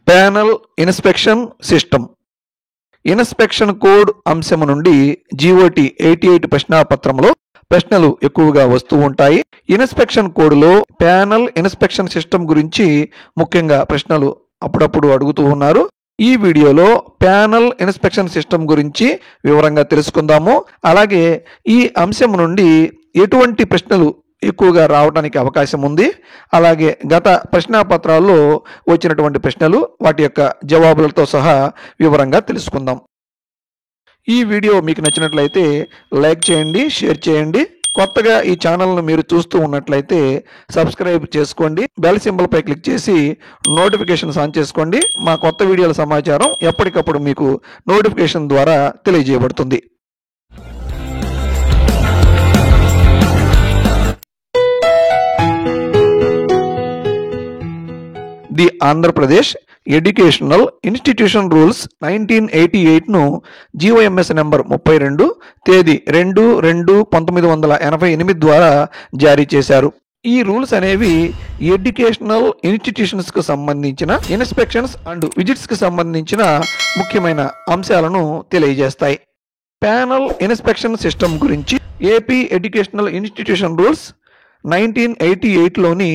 Panel inspection system. Inspection code అంశము నుండి GOT 88 ప్రశ్నాపత్రంలో ప్రశ్నలు ఎక్కువగా వస్తూ ఉంటాయి. ఇన్స్పెక్షన్ కోడ్లో ప్యానల్ ఇన్స్పెక్షన్ సిస్టమ్ గురించి ముఖ్యంగా ప్రశ్నలు అప్పుడప్పుడు అడుగుతూ ఉన్నారు. ఈ వీడియోలో ప్యానల్ ఇన్స్పెక్షన్ సిస్టమ్ గురించి వివరంగా తెలుసుకుందాము. అలాగే ఈ అంశం నుండి ఎటువంటి ప్రశ్నలు ఎక్కువగా రావడానికి అవకాశం ఉంది, అలాగే గత ప్రశ్నాపత్రాల్లో వచ్చినటువంటి ప్రశ్నలు వాటి యొక్క జవాబులతో సహా వివరంగా తెలుసుకుందాం. ఈ వీడియో మీకు నచ్చినట్లయితే లైక్ చేయండి, షేర్ చేయండి. కొత్తగా ఈ ఛానల్ను మీరు చూస్తూ ఉన్నట్లయితే సబ్స్క్రైబ్ చేసుకోండి. బెల్ సింబల్ పై క్లిక్ చేసి నోటిఫికేషన్స్ ఆన్ చేసుకోండి. మా కొత్త వీడియోల సమాచారం ఎప్పటికప్పుడు మీకు నోటిఫికేషన్ ద్వారా తెలియజేయబడుతుంది. The Andhra Pradesh educational institution rules 1988ను GOMS నెంబర్ 32 తేదీ 2/2/1988 ద్వారా జారీ చేశారు. ఈ రూల్స్ అనేవి ఎడ్యుకేషనల్ ఇన్స్టిట్యూషన్స్కు సంబంధించిన ఇన్స్పెక్షన్స్ అండ్ విజిట్స్కి సంబంధించిన ముఖ్యమైన అంశాలను తెలియజేస్తాయి. ప్యానల్ ఇన్స్పెక్షన్ సిస్టమ్ గురించి ఏపీ ఎడ్యుకేషనల్ ఇన్స్టిట్యూషన్ రూల్స్ 1988లోని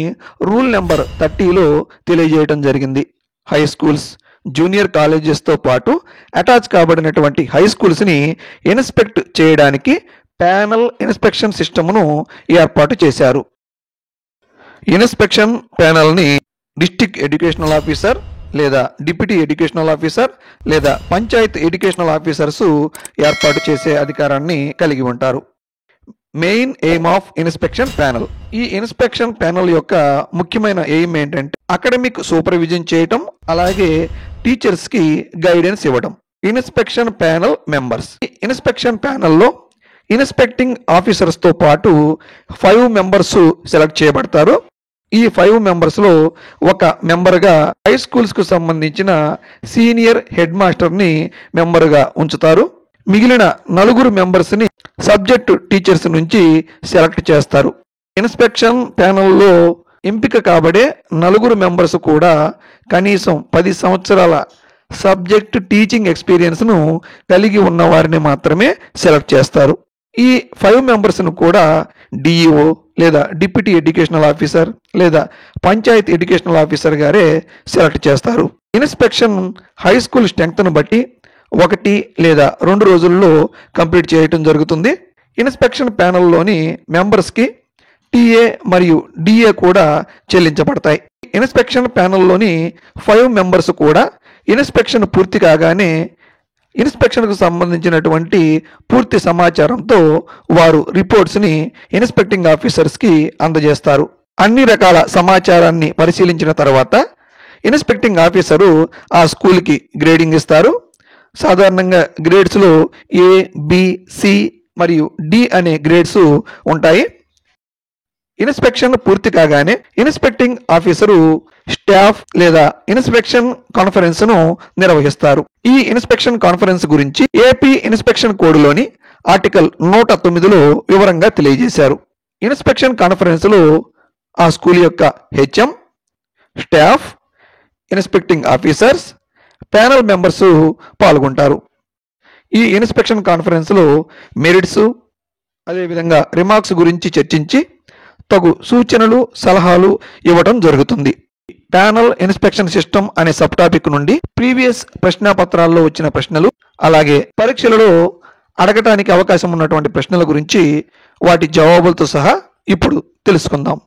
రూల్ నెంబర్ 30లో తెలియజేయడం జరిగింది. హై స్కూల్స్, జూనియర్ కాలేజెస్తో పాటు అటాచ్ కాబడినటువంటి హై స్కూల్స్ని ఇన్స్పెక్ట్ చేయడానికి ప్యానల్ ఇన్స్పెక్షన్ సిస్టమ్ను ఏర్పాటు చేశారు. ఇన్స్పెక్షన్ ప్యానల్ని డిస్ట్రిక్ట్ ఎడ్యుకేషనల్ ఆఫీసర్ లేదా డిప్యూటీ ఎడ్యుకేషనల్ ఆఫీసర్ లేదా పంచాయత్ ఎడ్యుకేషనల్ ఆఫీసర్స్ ఏర్పాటు చేసే అధికారాన్ని కలిగి ఉంటారు. Main aim of inspection panel. ఈ ఇన్స్పెక్షన్ ప్యానల్ యొక్క ముఖ్యమైన ఎయిమ్ ఏంటంటే అకాడమిక్ సూపర్విజన్ చేయటం, అలాగే టీచర్స్కి గైడెన్స్ ఇవ్వడం. Inspection panel members. ఇన్స్పెక్షన్ ప్యానల్లో ఇన్స్పెక్టింగ్ ఆఫీసర్స్తో పాటు 5 మెంబర్స్ సెలెక్ట్ చేయబడతారు. ఈ 5 మెంబర్స్లో ఒక మెంబర్గా హై స్కూల్స్కు సంబంధించిన సీనియర్ హెడ్ మాస్టర్ని మెంబర్గా ఉంచుతారు. మిగిలిన 4 మెంబర్స్ని సబ్జెక్టు టీచర్స్ నుంచి సెలెక్ట్ చేస్తారు. ఇన్స్పెక్షన్ ప్యానల్లో ఎంపిక కాబడే 4 మెంబర్స్ కూడా కనీసం 10 సంవత్సరాల సబ్జెక్ట్ టీచింగ్ ఎక్స్పీరియన్స్ను కలిగి ఉన్న వారిని మాత్రమే సెలెక్ట్ చేస్తారు. ఈ 5 మెంబర్స్ను కూడా డిఈఓ లేదా డిప్యూటీ ఎడ్యుకేషనల్ ఆఫీసర్ లేదా పంచాయత్ ఎడ్యుకేషనల్ ఆఫీసర్ గారే సెలెక్ట్ చేస్తారు. ఇన్స్పెక్షన్ హై స్కూల్ స్ట్రెంగ్త్ను బట్టి 1 లేదా 2 రోజుల్లో కంప్లీట్ చేయటం జరుగుతుంది. ఇన్స్పెక్షన్ ప్యానల్లోని మెంబర్స్కి టీఏ మరియు డిఏ కూడా చెల్లించబడతాయి. ఇన్స్పెక్షన్ ప్యానల్లోని 5 మెంబర్స్ కూడా ఇన్స్పెక్షన్ పూర్తి కాగానే ఇన్స్పెక్షన్కు సంబంధించినటువంటి పూర్తి సమాచారంతో వారు రిపోర్ట్స్ని ఇన్స్పెక్టింగ్ ఆఫీసర్స్కి అందజేస్తారు. అన్ని రకాల సమాచారాన్ని పరిశీలించిన తర్వాత ఇన్స్పెక్టింగ్ ఆఫీసరు ఆ స్కూల్కి గ్రేడింగ్ ఇస్తారు. సాధారణంగా గ్రేడ్స్లో A, B, C మరియు D అనే గ్రేడ్స్ ఉంటాయి. ఇన్స్పెక్షన్ పూర్తి కాగానే ఇన్స్పెక్టింగ్ ఆఫీసరు స్టాఫ్ లేదా ఇన్స్పెక్షన్ కాన్ఫరెన్స్ను నిర్వహిస్తారు. ఈ ఇన్స్పెక్షన్ కాన్ఫరెన్స్ గురించి ఏపీ ఇన్స్పెక్షన్ కోడ్లోని ఆర్టికల్ 109లో వివరంగా తెలియజేశారు. ఇన్స్పెక్షన్ కాన్ఫరెన్స్లో ఆ స్కూల్ యొక్క HM, staff, inspecting officers, panel members పాల్గొంటారు. ఈ ఇన్స్పెక్షన్ కాన్ఫరెన్స్లో మెరిట్స్ అదేవిధంగా రిమార్క్స్ గురించి చర్చించి తగు సూచనలు, సలహాలు ఇవ్వడం జరుగుతుంది. ప్యానల్ ఇన్స్పెక్షన్ సిస్టమ్ అనే సబ్ టాపిక్ నుండి ప్రీవియస్ ప్రశ్నాపత్రాల్లో వచ్చిన ప్రశ్నలు, అలాగే పరీక్షలలో అడగటానికి అవకాశం ఉన్నటువంటి ప్రశ్నల గురించి వాటి జవాబులతో సహా ఇప్పుడు తెలుసుకుందాం.